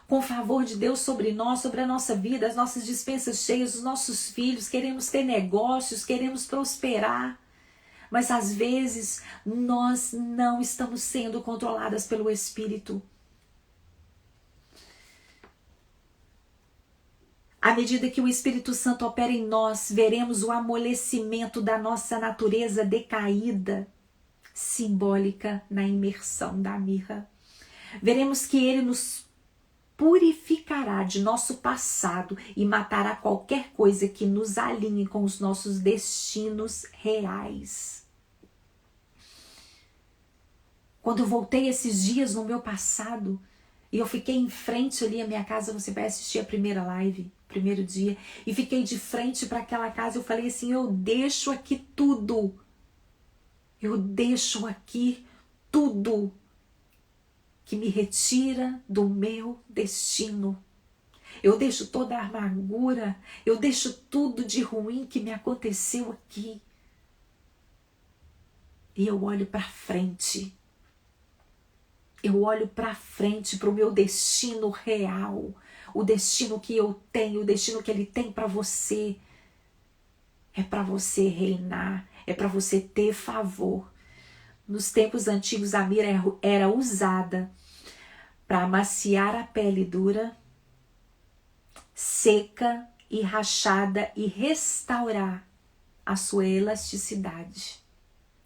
com o favor de Deus sobre nós, sobre a nossa vida, as nossas despensas cheias, os nossos filhos, queremos ter negócios, queremos prosperar. Mas às vezes nós não estamos sendo controladas pelo Espírito. À medida que o Espírito Santo opera em nós, veremos o amolecimento da nossa natureza decaída, simbólica na imersão da mirra. Veremos que ele nos purificará de nosso passado e matará qualquer coisa que nos alinhe com os nossos destinos reais. Quando eu voltei esses dias no meu passado e eu fiquei em frente ali à minha casa, você vai assistir a primeira live, primeiro dia, e fiquei de frente para aquela casa, eu falei assim, eu deixo aqui tudo. Eu deixo aqui tudo que me retira do meu destino. Eu deixo toda a amargura, eu deixo tudo de ruim que me aconteceu aqui. E eu olho para frente. Eu olho para frente, para o meu destino real. O destino que eu tenho, o destino que ele tem para você. É para você reinar, é para você ter favor. Nos tempos antigos, a mirra era usada para amaciar a pele dura, seca e rachada e restaurar a sua elasticidade.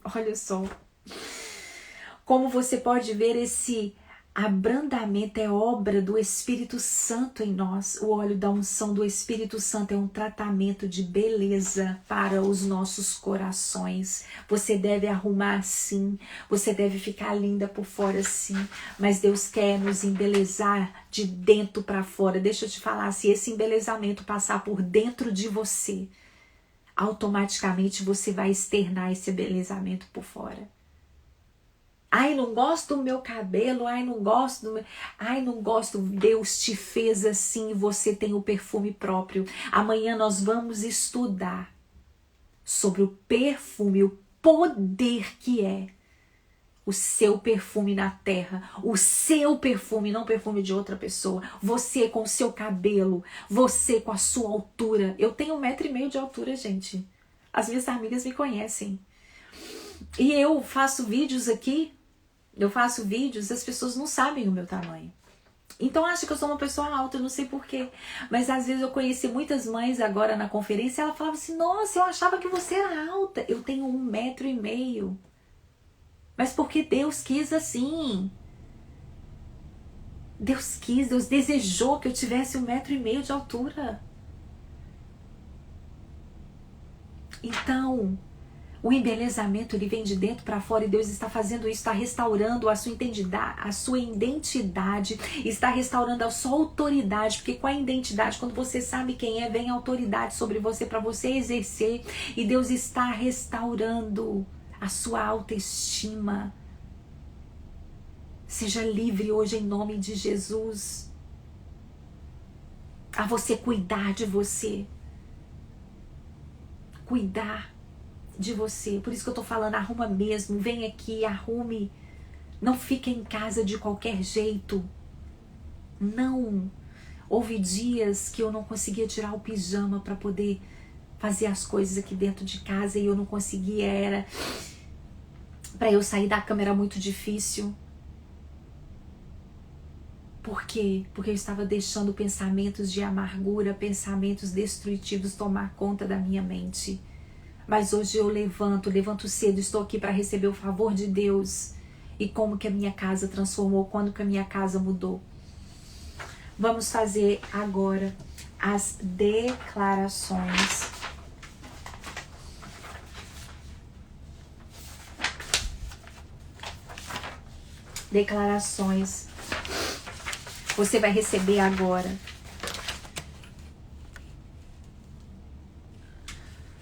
Olha só. Como você pode ver, esse abrandamento é obra do Espírito Santo em nós. O óleo da unção do Espírito Santo é um tratamento de beleza para os nossos corações. Você deve arrumar sim, você deve ficar linda por fora sim, mas Deus quer nos embelezar de dentro para fora. Deixa eu te falar, se esse embelezamento passar por dentro de você, automaticamente você vai externar esse embelezamento por fora. Ai, não gosto do meu cabelo, ai, não gosto do meu... Ai, não gosto, Deus te fez assim, você tem o perfume próprio. Amanhã nós vamos estudar sobre o perfume, o poder que é o seu perfume na terra. O seu perfume, não o perfume de outra pessoa. Você com o seu cabelo, você com a sua altura. Eu tenho 1,5 metro de altura, gente. As minhas amigas me conhecem. E eu faço vídeos aqui. As pessoas não sabem o meu tamanho. Então acho que eu sou uma pessoa alta, eu não sei porquê. Mas às vezes eu conheci muitas mães agora na conferência e ela falava assim, nossa, eu achava que você era alta. Eu tenho 1,5 metro. Mas porque Deus quis assim. Deus quis, Deus desejou que eu tivesse 1,5 metro de altura. Então... o embelezamento, ele vem de dentro para fora e Deus está fazendo isso, está restaurando a sua identidade, está restaurando a sua autoridade, porque com a identidade, quando você sabe quem é, vem a autoridade sobre você para você exercer, e Deus está restaurando a sua autoestima. Seja livre hoje em nome de Jesus, a você cuidar de você. cuidar de você. Por isso que eu tô falando, arruma mesmo, vem aqui, arrume. Não fique em casa de qualquer jeito. Não. Houve dias que eu não conseguia tirar o pijama para poder fazer as coisas aqui dentro de casa e eu não conseguia, era para eu sair da cama era muito difícil. Por quê? Porque eu estava deixando pensamentos de amargura, pensamentos destrutivos tomar conta da minha mente. Mas hoje eu levanto cedo, estou aqui para receber o favor de Deus. E como que a minha casa transformou, quando que a minha casa mudou. Vamos fazer agora as declarações. Declarações. Você vai receber agora.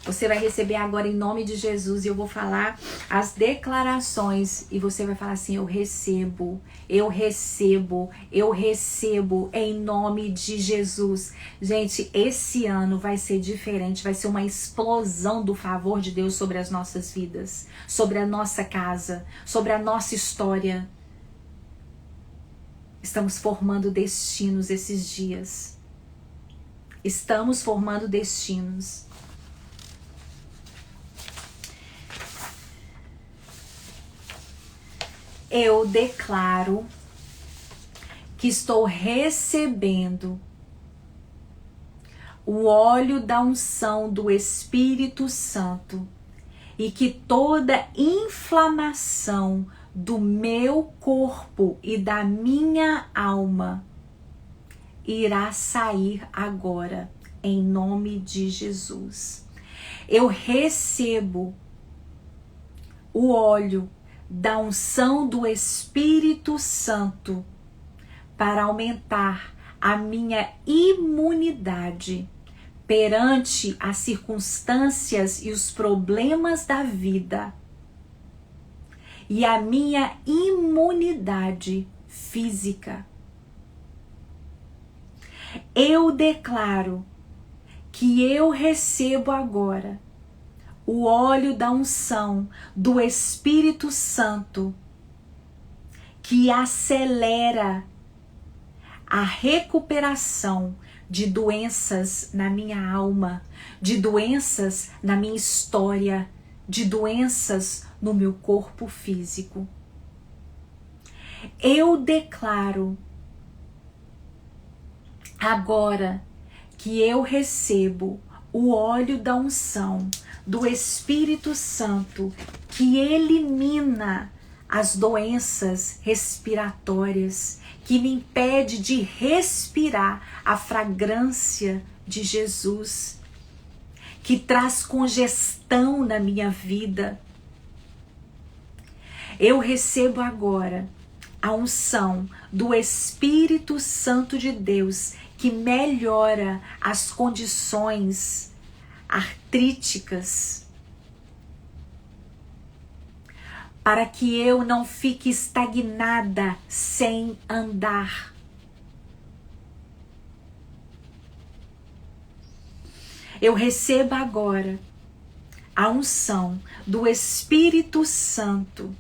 Você vai receber agora em nome de Jesus e eu vou falar as declarações e você vai falar assim: eu recebo, eu recebo, eu recebo em nome de Jesus. Gente, esse ano vai ser diferente, vai ser uma explosão do favor de Deus sobre as nossas vidas, sobre a nossa casa, sobre a nossa história. Estamos formando destinos esses dias. Estamos formando destinos. Eu declaro que estou recebendo o óleo da unção do Espírito Santo e que toda inflamação do meu corpo e da minha alma irá sair agora, em nome de Jesus. Eu recebo o óleo da unção do Espírito Santo para aumentar a minha imunidade perante as circunstâncias e os problemas da vida e a minha imunidade física. Eu declaro que eu recebo agora o óleo da unção do Espírito Santo que acelera a recuperação de doenças na minha alma, de doenças na minha história, de doenças no meu corpo físico. Eu declaro agora que eu recebo o óleo da unção do Espírito Santo que elimina as doenças respiratórias, que me impede de respirar a fragrância de Jesus, que traz congestão na minha vida. Eu recebo agora a unção do Espírito Santo de Deus que melhora as condições artríticas, para que eu não fique estagnada sem andar. Eu recebo agora a unção do Espírito Santo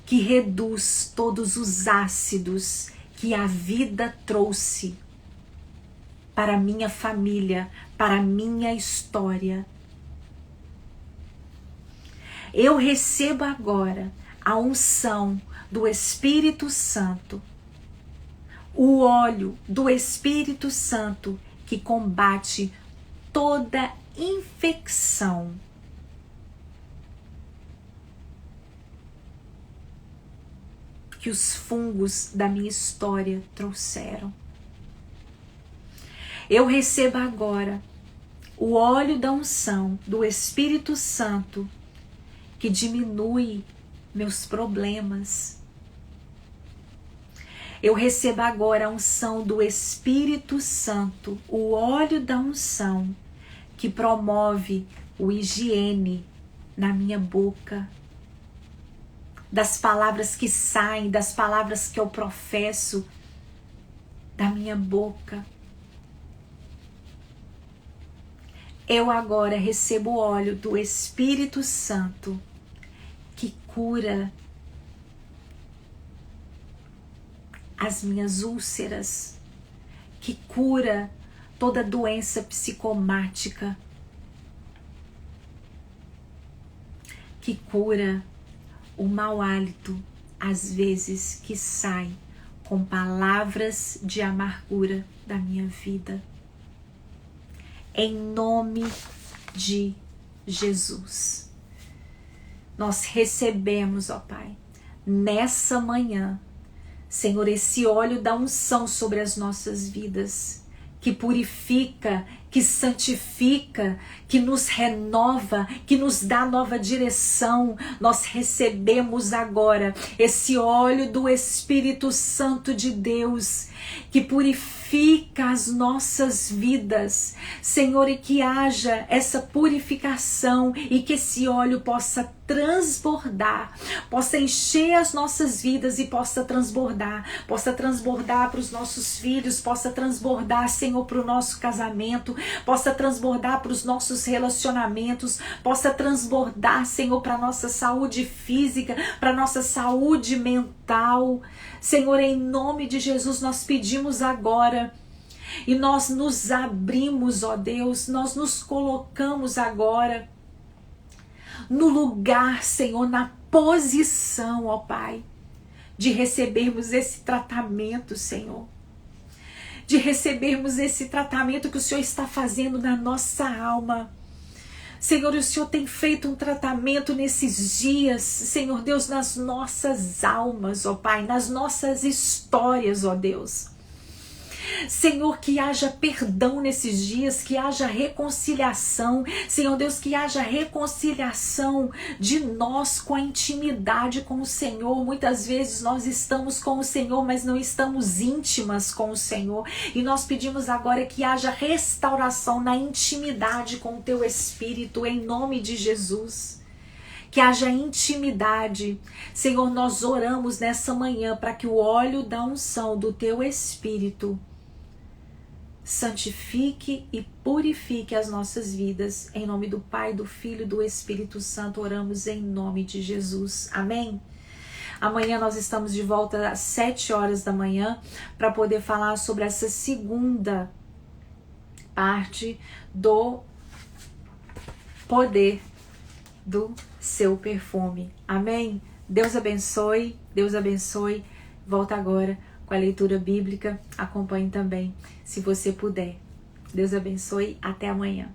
que reduz todos os ácidos que a vida trouxe para minha família, para minha história. Eu recebo agora a unção do Espírito Santo, o óleo do Espírito Santo que combate toda infecção. Que os fungos da minha história trouxeram. Eu recebo agora o óleo da unção do Espírito Santo que diminui meus problemas. Eu recebo agora a unção do Espírito Santo, o óleo da unção que promove o higiene na minha boca, das palavras que saem, das palavras que eu professo da minha boca. Eu agora recebo o óleo do Espírito Santo que cura as minhas úlceras, que cura toda doença psicomática, que cura o mau hálito, às vezes, que sai com palavras de amargura da minha vida. Em nome de Jesus, nós recebemos, ó Pai, nessa manhã, Senhor, esse óleo da unção sobre as nossas vidas, que purifica, que santifica, que nos renova, que nos dá nova direção. Nós recebemos agora esse óleo do Espírito Santo de Deus, que purifica as nossas vidas, Senhor, e que haja essa purificação e que esse óleo possa transbordar, possa encher as nossas vidas e possa transbordar para os nossos filhos, possa transbordar, Senhor, para o nosso casamento, possa transbordar para os nossos relacionamentos, possa transbordar, Senhor, para a nossa saúde física, para a nossa saúde mental. Senhor, em nome de Jesus, nós pedimos agora e nós nos abrimos, ó Deus, nós nos colocamos agora no lugar, Senhor, na posição, ó Pai, de recebermos esse tratamento, Senhor. De recebermos esse tratamento que o Senhor está fazendo na nossa alma. Senhor, o Senhor tem feito um tratamento nesses dias, Senhor Deus, nas nossas almas, ó Pai, nas nossas histórias, ó Deus. Senhor, que haja perdão nesses dias, que haja reconciliação, Senhor Deus, que haja reconciliação de nós com a intimidade com o Senhor. Muitas vezes nós estamos com o Senhor, mas não estamos íntimas com o Senhor, e nós pedimos agora que haja restauração na intimidade com o Teu Espírito, em nome de Jesus. Que haja intimidade. Senhor, nós oramos nessa manhã para que o óleo da unção do Teu Espírito santifique e purifique as nossas vidas. Em nome do Pai, do Filho e do Espírito Santo, oramos em nome de Jesus. Amém? Amanhã nós estamos de volta às 7 horas da manhã para poder falar sobre essa segunda parte do poder do seu perfume. Amém? Deus abençoe, Deus abençoe. Volta agora com a leitura bíblica. Acompanhe também, se você puder. Deus abençoe. Até amanhã.